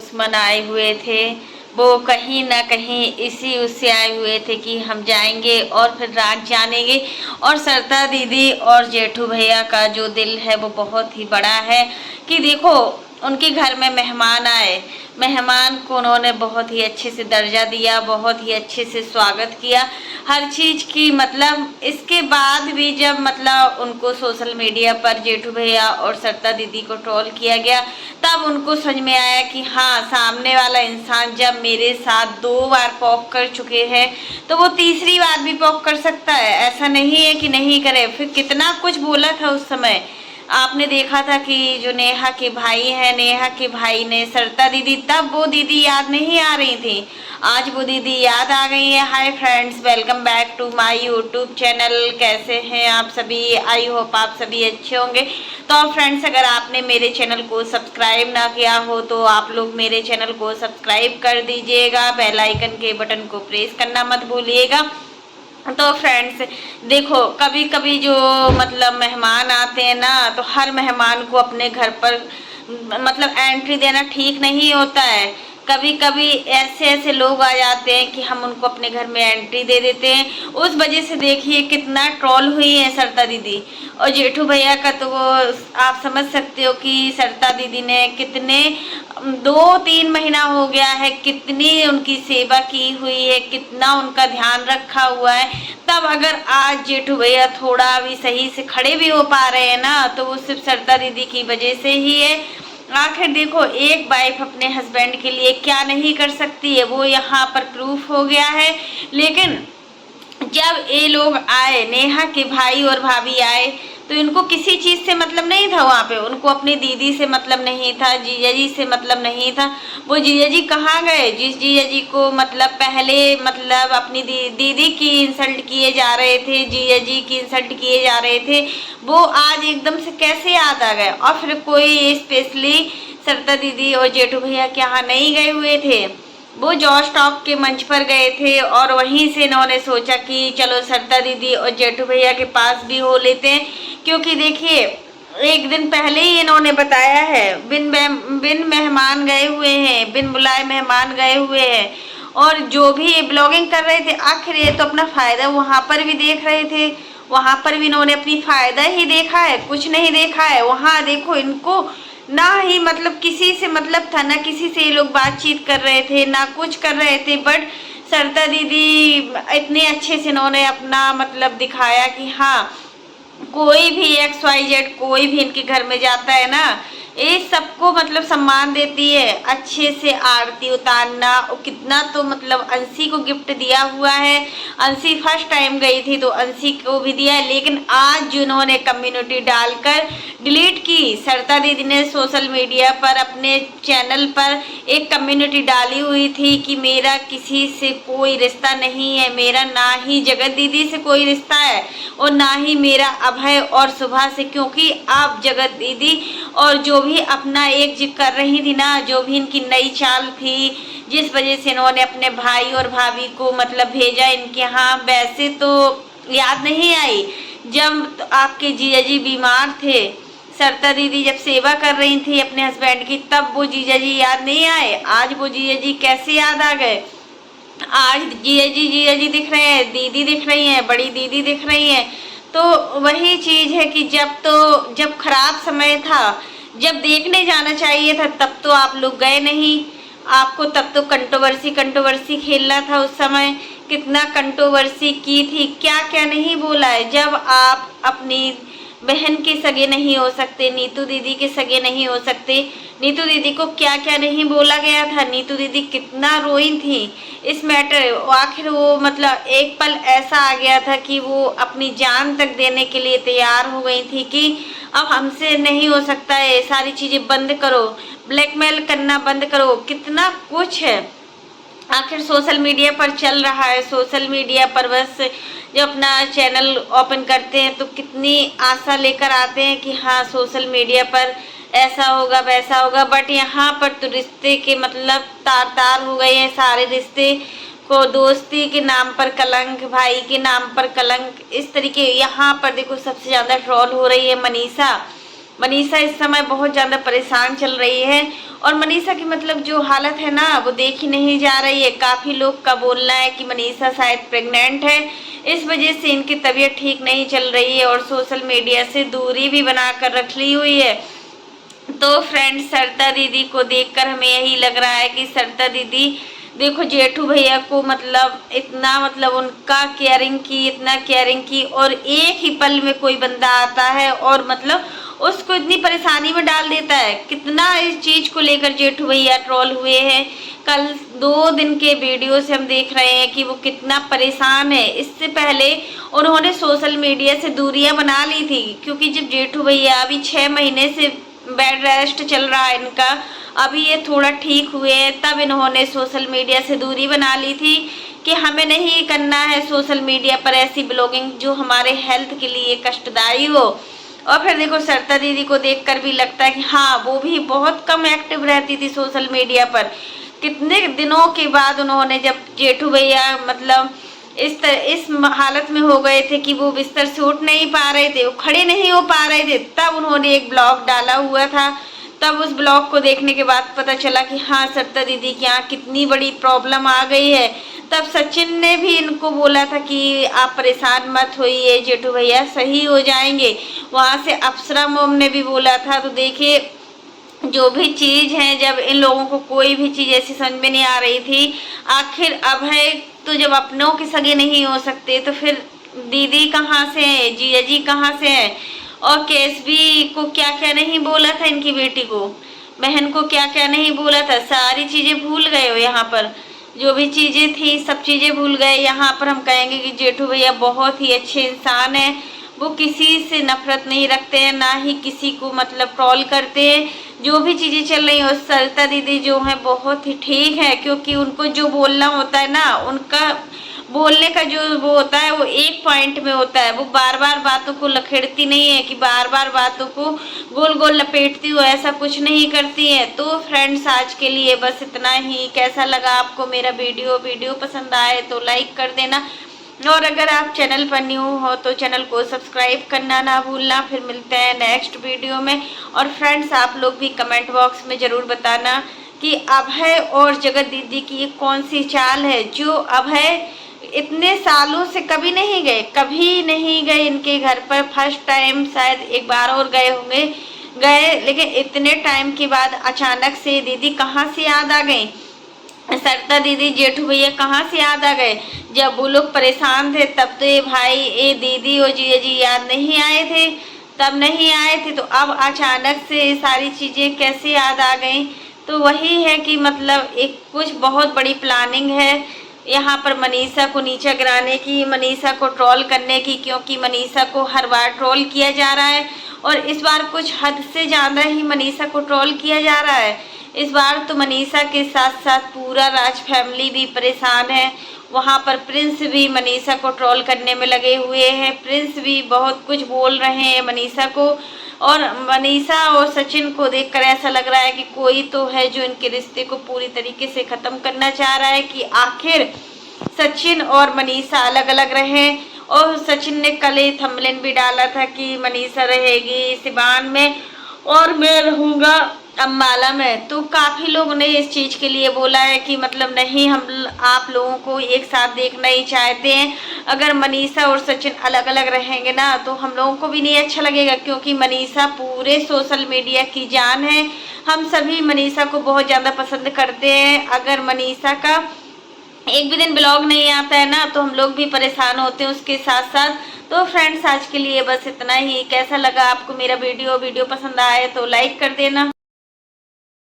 दुश्मन आए हुए थे वो कहीं ना कहीं इसी उससे आए हुए थे कि हम जाएंगे और फिर रात जानेंगे। और सरता दीदी और जेठू भैया का जो दिल है वो बहुत ही बड़ा है कि देखो उनके घर में मेहमान आए, मेहमान को उन्होंने बहुत ही अच्छे से दर्जा दिया, बहुत ही अच्छे से स्वागत किया हर चीज़ की। मतलब इसके बाद भी जब मतलब उनको सोशल मीडिया पर जेठू भैया और सरता दीदी को ट्रोल किया गया तब उनको समझ में आया कि हाँ, सामने वाला इंसान जब मेरे साथ 2 बार पॉक कर चुके हैं तो वो तीसरी बार भी पॉक कर सकता है, ऐसा नहीं है कि नहीं करे। फिर कितना कुछ बोला था उस समय, आपने देखा था कि जो नेहा के भाई है, नेहा के भाई ने सरता दीदी, तब वो दीदी याद नहीं आ रही थी, आज वो दीदी याद आ गई है। Hi friends, welcome back to my YouTube channel. कैसे हैं आप सभी? आई होप आप सभी अच्छे होंगे। तो फ्रेंड्स, अगर आपने मेरे चैनल को सब्सक्राइब ना किया हो तो आप लोग मेरे चैनल को सब्सक्राइब कर दीजिएगा, बेल आइकन के बटन को प्रेस करना मत भूलिएगा। तो फ्रेंड्स देखो, कभी कभी जो मतलब मेहमान आते हैं ना, तो हर मेहमान को अपने घर पर मतलब एंट्री देना ठीक नहीं होता है। कभी कभी ऐसे ऐसे लोग आ जाते हैं कि हम उनको अपने घर में एंट्री दे देते हैं। उस वजह से देखिए कितना ट्रोल हुई है सरता दीदी और जेठू भैया का। तो वो आप समझ सकते हो कि सरता दीदी ने कितने 2-3 महीना हो गया है, कितनी उनकी सेवा की हुई है, कितना उनका ध्यान रखा हुआ है। तब अगर आज जेठू भैया थोड़ा भी सही से खड़े भी हो पा रहे हैं ना, तो वो सिर्फ सरता दीदी की वजह से ही है। आखिर देखो, एक वाइफ अपने हस्बैंड के लिए क्या नहीं कर सकती है, वो यहाँ पर प्रूफ हो गया है। लेकिन जब ये लोग आए, नेहा के भाई और भाभी आए, तो इनको किसी चीज़ से मतलब नहीं था वहाँ पे। उनको अपनी दीदी से मतलब नहीं था, जीजा जी से मतलब नहीं था। वो जीजा जी कहाँ गए? जिस जीजा जी को मतलब पहले मतलब अपनी दीदी की इंसल्ट किए जा रहे थे, जीजा जी की इंसल्ट किए जा रहे थे, वो आज एकदम से कैसे याद आ गए? और फिर कोई स्पेशली सरता दीदी और जेठू भैया के यहाँ नहीं गए हुए थे, वो जॉस टॉक के मंच पर गए थे और वहीं से इन्होंने सोचा कि चलो सरता दीदी और जेठू भैया के पास भी हो लेते हैं। क्योंकि देखिए, एक दिन पहले ही इन्होंने बताया है, बिन मेहमान गए हुए हैं, बिन बुलाए मेहमान गए हुए हैं। और जो भी ब्लॉगिंग कर रहे थे, आखिर ये तो अपना फ़ायदा वहाँ पर भी देख रहे थे, वहाँ पर भी इन्होंने अपनी फ़ायदा ही देखा है, कुछ नहीं देखा है। वहाँ देखो, इनको ना ही मतलब किसी से मतलब था, ना किसी से ये लोग बातचीत कर रहे थे, ना कुछ कर रहे थे। बट सरता दीदी इतने अच्छे से इन्होंने अपना मतलब दिखाया कि हाँ, कोई भी XYZ कोई भी इनके घर में जाता है ना, ये सबको मतलब सम्मान देती है, अच्छे से आरती उतारना। और कितना तो मतलब अंशी को गिफ्ट दिया हुआ है। अंशी फर्स्ट टाइम गई थी तो अंशी को भी दिया है। लेकिन आज जिन्होंने कम्युनिटी डालकर डिलीट की, सरता दीदी ने सोशल मीडिया पर अपने चैनल पर एक कम्युनिटी डाली हुई थी कि मेरा किसी से कोई रिश्ता नहीं है, मेरा ना ही जगत दीदी से कोई रिश्ता है और ना ही मेरा अभय और सुभा से। क्योंकि आप जगत दीदी और जो भी अपना एक जिक्र कर रही थी ना, जो भी इनकी नई चाल थी, जिस वजह से इन्होंने अपने भाई और भाभी को मतलब भेजा इनके यहाँ, वैसे तो याद नहीं आई जब आपके जीजा जी बीमार थे, सरता दीदी जब सेवा कर रही थी अपने हस्बैंड की, तब वो जीजा जी याद नहीं आए? आज वो जीजा जी कैसे याद आ गए? आज जीजा जी दिख रहे हैं, दीदी दिख रही हैं, बड़ी दीदी दिख रही हैं। तो वही चीज़ है कि जब खराब समय था, जब देखने जाना चाहिए था, तब तो आप लोग गए नहीं। आपको तब तो कंट्रोवर्सी खेलना था। उस समय कितना कंट्रोवर्सी की थी, क्या क्या नहीं बोला है। जब आप अपनी बहन के सगे नहीं हो सकते, नीतू दीदी के सगे नहीं हो सकते, नीतू दीदी को क्या क्या नहीं बोला गया था। नीतू दीदी कितना रोई थी इस मैटर। आखिर वो मतलब एक पल ऐसा आ गया था कि वो अपनी जान तक देने के लिए तैयार हो गई थी कि अब हमसे नहीं हो सकता है, सारी चीज़ें बंद करो, ब्लैकमेल करना बंद करो। कितना कुछ है आखिर सोशल मीडिया पर चल रहा है। सोशल मीडिया पर बस जो अपना चैनल ओपन करते हैं तो कितनी आशा लेकर आते हैं कि हाँ, सोशल मीडिया पर ऐसा होगा वैसा होगा। बट यहाँ पर तो रिश्ते के मतलब तार तार हो गए हैं। सारे रिश्ते को दोस्ती के नाम पर कलंक, भाई के नाम पर कलंक, इस तरीके। यहाँ पर देखो, सबसे ज़्यादा ट्रोल हो रही है मनीषा। मनीषा इस समय बहुत ज़्यादा परेशान चल रही है और मनीषा की मतलब जो हालत है ना वो देखी नहीं जा रही है। काफ़ी लोग का बोलना है कि मनीषा शायद प्रेग्नेंट है, इस वजह से इनकी तबीयत ठीक नहीं चल रही है और सोशल मीडिया से दूरी भी बना कर रख ली हुई है। तो फ्रेंड्स, सरिता दीदी को देखकर हमें यही लग रहा है कि सरिता दीदी देखो जेठू भैया को मतलब इतना मतलब उनका केयरिंग की, इतना केयरिंग की और एक ही पल में कोई बंदा आता है और मतलब उसको इतनी परेशानी में डाल देता है। कितना इस चीज़ को लेकर जेठू भैया ट्रोल हुए हैं। कल 2 दिन के वीडियो से हम देख रहे हैं कि वो कितना परेशान है। इससे पहले उन्होंने सोशल मीडिया से दूरियां बना ली थी, क्योंकि जब जेठू भैया अभी 6 महीने से बेड रेस्ट चल रहा है इनका, अभी ये थोड़ा ठीक हुए हैं, तब इन्होंने सोशल मीडिया से दूरी बना ली थी कि हमें नहीं करना है सोशल मीडिया पर ऐसी ब्लॉगिंग जो हमारे हेल्थ के लिए कष्टदायी हो। और फिर देखो सरिता दीदी को देखकर भी लगता है कि हाँ, वो भी बहुत कम एक्टिव रहती थी सोशल मीडिया पर। कितने दिनों के बाद उन्होंने, जब जेठू भैया मतलब इस हालत में हो गए थे कि वो बिस्तर से उठ नहीं पा रहे थे, वो खड़े नहीं हो पा रहे थे, तब उन्होंने एक ब्लॉग डाला हुआ था। तब उस ब्लॉग को देखने के बाद पता चला कि हाँ, सरिता दीदी के यहाँ कितनी बड़ी प्रॉब्लम आ गई है। तब सचिन ने भी इनको बोला था कि आप परेशान मत होइए, जेठू भैया सही हो जाएंगे। वहाँ से अप्सरा मोम ने भी बोला था। तो देखिए, जो भी चीज़ है, जब इन लोगों को कोई भी चीज़ ऐसी समझ में नहीं आ रही थी, आखिर अभय तो जब अपनों के सगे नहीं हो सकते तो फिर दीदी कहाँ से है, जीजा जी कहाँ से है। और केसवी को क्या क्या नहीं बोला था, इनकी बेटी को, बहन को क्या क्या नहीं बोला था। सारी चीज़ें भूल गए हो यहाँ पर, जो भी चीज़ें थी सब चीज़ें भूल गए। यहाँ पर हम कहेंगे कि जेठू भैया बहुत ही अच्छे इंसान हैं। वो किसी से नफरत नहीं रखते हैं, ना ही किसी को मतलब ट्रोल करते हैं। जो भी चीज़ें चल रही हैं, सरिता दीदी जो है बहुत ही ठीक है, क्योंकि उनको जो बोलना होता है ना, उनका बोलने का जो वो होता है वो एक पॉइंट में होता है। वो बार बार बातों को लखेड़ती नहीं है कि बार बार बातों को गोल गोल लपेटती हो, ऐसा कुछ नहीं करती है। तो फ्रेंड्स, आज के लिए बस इतना ही। कैसा लगा आपको मेरा वीडियो पसंद आए तो लाइक कर देना, और अगर आप चैनल पर न्यू हो तो चैनल को सब्सक्राइब करना ना भूलना। फिर मिलते हैं नेक्स्ट वीडियो में। और फ्रेंड्स, आप लोग भी कमेंट बॉक्स में ज़रूर बताना कि अभय और जगत दीदी की कौन सी चाल है, जो अभय इतने सालों से कभी नहीं गए इनके घर पर। फर्स्ट टाइम शायद एक बार और गए होंगे, लेकिन इतने टाइम के बाद अचानक से दीदी कहाँ से याद आ गई, सरिता दीदी जेठू भैया कहाँ से याद आ गए। जब वो लोग परेशान थे तब तो ये भाई, ये दीदी और जीजा जी याद नहीं आए थे, तब नहीं आए थे, तो अब अचानक से सारी चीज़ें कैसे याद आ गई। तो वही है कि मतलब एक कुछ बहुत बड़ी प्लानिंग है यहाँ पर मनीषा को नीचा गिराने की, मनीषा को ट्रोल करने की, क्योंकि मनीषा को हर बार ट्रोल किया जा रहा है और इस बार कुछ हद से ज़्यादा ही मनीषा को ट्रोल किया जा रहा है। इस बार तो मनीषा के साथ साथ पूरा राज फैमिली भी परेशान है। वहाँ पर प्रिंस भी मनीषा को ट्रोल करने में लगे हुए हैं। प्रिंस भी बहुत कुछ बोल रहे हैं मनीषा को, और मनीषा और सचिन को देखकर ऐसा लग रहा है कि कोई तो है जो इनके रिश्ते को पूरी तरीके से ख़त्म करना चाह रहा है, कि आखिर सचिन और मनीषा अलग अलग रहें। और सचिन ने कल ही थंबनेल भी डाला था कि मनीषा रहेगी सिवान में और मैं रहूँगा अम्बाला में। तो काफ़ी लोगों ने इस चीज़ के लिए बोला है कि मतलब नहीं, हम आप लोगों को एक साथ देखना ही चाहते हैं। अगर मनीषा और सचिन अलग अलग रहेंगे ना तो हम लोगों को भी नहीं अच्छा लगेगा, क्योंकि मनीषा पूरे सोशल मीडिया की जान है। हम सभी मनीषा को बहुत ज़्यादा पसंद करते हैं। अगर मनीषा का एक भी दिन ब्लॉग नहीं आता है ना तो हम लोग भी परेशान होते हैं उसके साथ साथ। तो फ्रेंड्स, आज के लिए बस इतना ही। कैसा लगा आपको मेरा वीडियो पसंद आए तो लाइक कर देना।